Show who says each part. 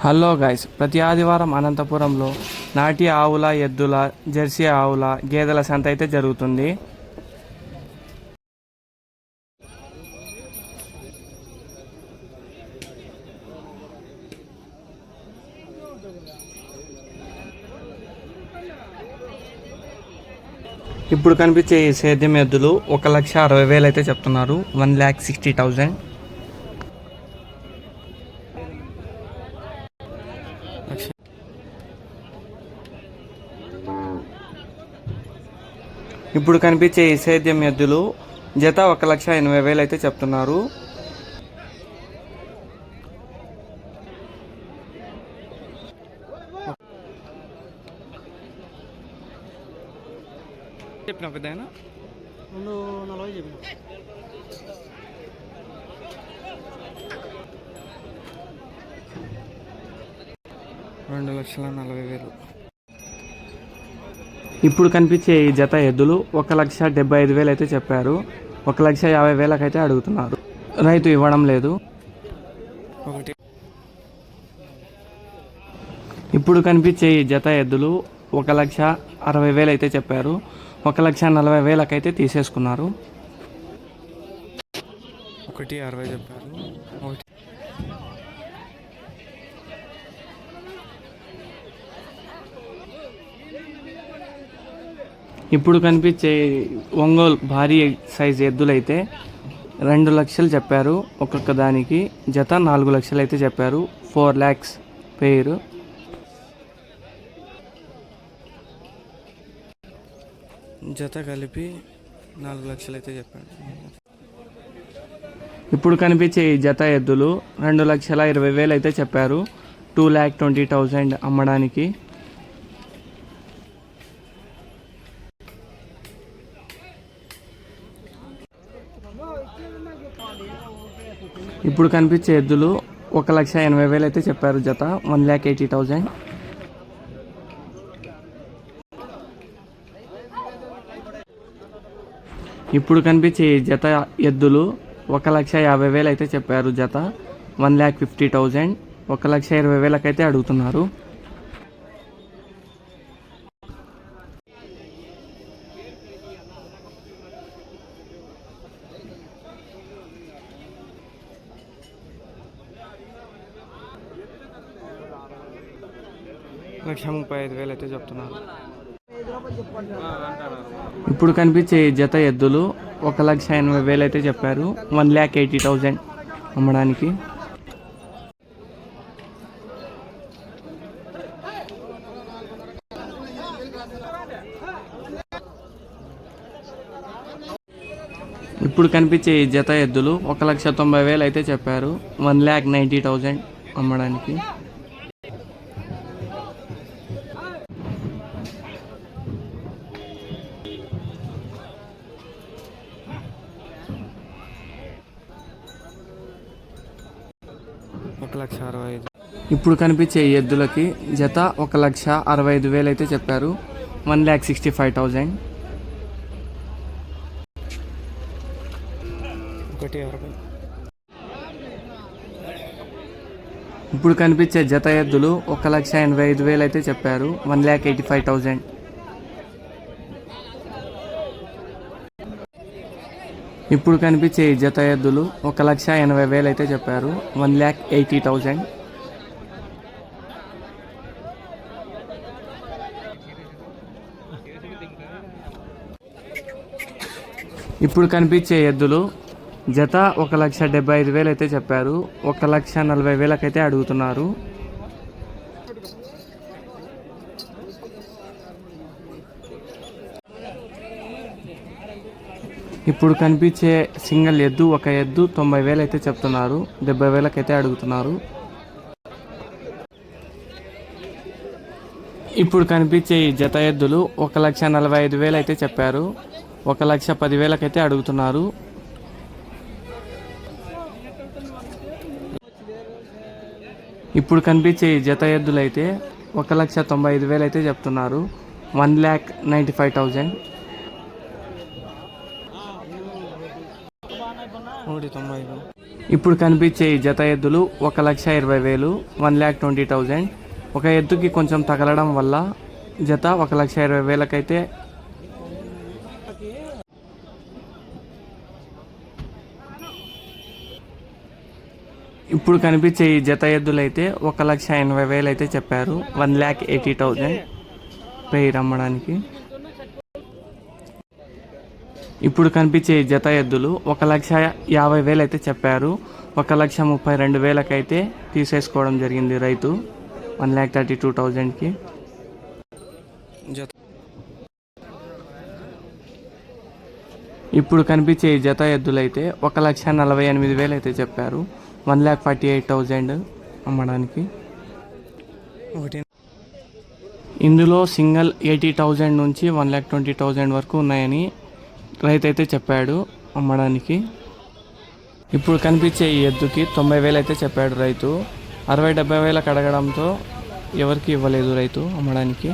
Speaker 1: Hello guys, ప్రతి ఆదివారం అనంతపురంలో నాటి ఆవుల, ఎద్దుల, జెర్సీ ఆవుల, గేదెల సంత అయితే జరుగుతుంది. ఇప్పుడు కనిపించే ఈ సేద్యం ఎద్దులు 1,60,000 అయితే చెప్తున్నారు. 1,60,000. ఇప్పుడు కనిపించే ఈ సేద్యం ఎద్దులు జత 1,80,000 అయితే చెప్తున్నారు. చెప్పిన పెద్ద 240 చెప్పిన 2,40,000. ఇప్పుడు కనిపించే ఈ జత ఎద్దులు 1,75,000 అయితే చెప్పారు. 1,50,000 అయితే అడుగుతున్నారు. రైతు ఇవ్వడం లేదు. ఇప్పుడు కనిపించే ఈ జత ఎద్దులు 1,60,000 అయితే చెప్పారు. 1,40,000 అయితే తీసేసుకున్నారు. 1,60,000 చెప్పారు. ఇప్పుడు కనిపించే ఒంగోలు భారీ సైజు ఎద్దులైతే 2 లక్షలు చెప్పారు. ఒక్కొక్క దానికి జత 4 లక్షలు అయితే చెప్పారు. 4 lakhs పేరు. జత కలిపి 4 లక్షలు అయితే చెప్పారు. ఇప్పుడు కనిపించే ఈ జత ఎద్దులు 2,20,000 అయితే చెప్పారు. 2,20,000 అమ్మడానికి. ఇప్పుడు కనిపించే ఎద్దులు 1,80,000 అయితే చెప్పారు. జత 1,80,000. ఇప్పుడు కనిపించే జత ఎద్దులు 1,50,000 అయితే చెప్పారు. జత 1,50,000. 1,20,000 అయితే అడుగుతున్నారు. లక్ష 35,000 అయితే చెప్తున్నారు. ఇప్పుడు కనిపించే జత ఎద్దులు 1,80,000 అయితే చెప్పారు. 1,80,000 అమ్మడానికి. ఇప్పుడు కనిపించే జత ఎద్దులు 1,90,000 అయితే చెప్పారు. 1,90,000 అమ్మడానికి. ఇప్పుడు కనిపించే ఎద్దులకి జత 1,65,000 అయితే చెప్పారు. 1,65,000. ఇప్పుడు కనిపించే జత ఎద్దులు 1,85,000 అయితే చెప్పారు. 1,85,000. ఇప్పుడు కనిపించే జత ఎద్దులు 1,80,000 అయితే చెప్పారు. 1,80,000. ఇప్పుడు కనిపించే ఎద్దులు జత 1,75,000 అయితే చెప్పారు. 1,40,000 అయితే అడుగుతున్నారు. ఇప్పుడు కనిపించే సింగిల్ ఎద్దు ఒక ఎద్దు 90,000 అయితే చెప్తున్నారు. 70,000 అయితే అడుగుతున్నారు. ఇప్పుడు కనిపించే ఈ జత ఎద్దులు 1,45,000 అయితే చెప్పారు. 1,10,000 అయితే అడుగుతున్నారు. ఇప్పుడు కనిపించే ఈ జత ఎద్దులు అయితే 1,95,000 అయితే చెప్తున్నారు. 1,95,000. 1,90,000. ఇప్పుడు కనిపించే ఈ జత ఎద్దులు 1,20,000, 1,20,000. ఒక ఎద్దుకి కొంచెం తగలడం వల్ల జత 1,20,000కైతే. ఇప్పుడు కనిపించే ఈ జత ఎద్దులు అయితే 1,80,000 అయితే చెప్పారు. 1,80,000 పెయిర్ అమ్మడానికి. ఇప్పుడు కనిపించే ఈ జత ఎద్దులు 1,50,000 అయితే చెప్పారు. 1,32,000కైతే తీసేసుకోవడం జరిగింది రైతు. 1,32,000కి జత. ఇప్పుడు కనిపించే ఈ జత ఎద్దులు అయితే 1,48,000 అయితే చెప్పారు. 1,48,000 అమ్మడానికి. ఇందులో సింగల్ 80,000 నుంచి 1,20,000 వరకు ఉన్నాయని రైతు అయితే చెప్పాడు అమ్మడానికి. ఇప్పుడు కనిపించే ఈ ఎద్దుకి 90,000 అయితే చెప్పాడు రైతు. 60,000-70,000 అడగడంతో ఎవరికి ఇవ్వలేదు రైతు అమ్మడానికి.